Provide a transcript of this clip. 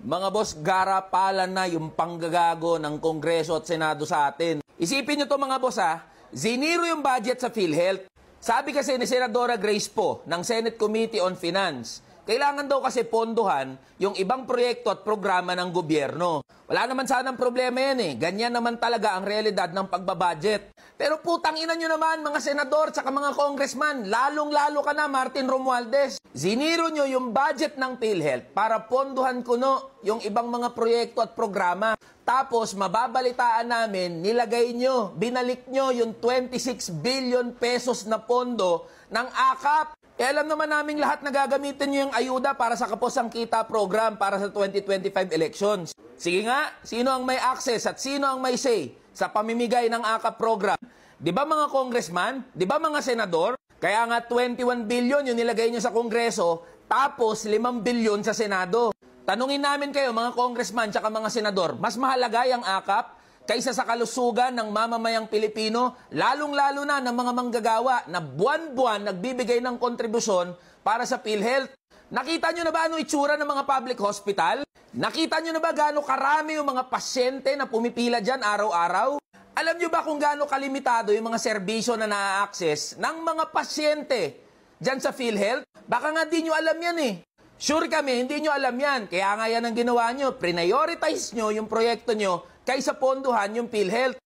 Mga boss, garapalan na yung panggagago ng Kongreso at Senado sa atin. Isipin nyo to mga boss ha, ziniro yung budget sa PhilHealth. Sabi kasi ni Senadora Grace Poe ng Senate Committee on Finance, kailangan daw kasi pondohan yung ibang proyekto at programa ng gobyerno. Wala naman sanang problema yan eh. Ganyan naman talaga ang realidad ng pagbabudget. Pero putang ina nyo naman mga senador at mga congressman, lalong-lalo ka na Martin Romualdez. Ziniro nyo yung budget ng PhilHealth para pondohan kuno yung ibang mga proyekto at programa. Tapos mababalitaan namin, nilagay nyo, binalik nyo yung 26 billion pesos na pondo ng AKAP. E alam naman namin lahat na gagamitin nyo yung ayuda para sa Kaposang Kita program para sa 2025 elections. Sige nga, sino ang may access at sino ang may say sa pamimigay ng AKAP program? Di ba mga congressman? Di ba mga senador? Kaya nga 21 billion yung nilagay nyo sa Kongreso, tapos 5 billion sa Senado. Tanungin namin kayo mga congressman tsaka mga senador, mas mahalaga yung AKAP kaysa sa kalusugan ng mamamayang Pilipino, lalong-lalo na ng mga manggagawa na buwan-buwan nagbibigay ng kontribusyon para sa PhilHealth. Nakita nyo na ba ano itsura ng mga public hospital? Nakita nyo na ba gaano karami yung mga pasyente na pumipila dyan araw-araw? Alam nyo ba kung gaano kalimitado yung mga serbisyo na na-access ng mga pasyente dyan sa PhilHealth? Baka nga di nyo alam yan eh. Sure kami, hindi nyo alam yan. Kaya nga yan ang ginawa nyo. Prioritize nyo yung proyekto nyo kaysa ponduhan yung PhilHealth.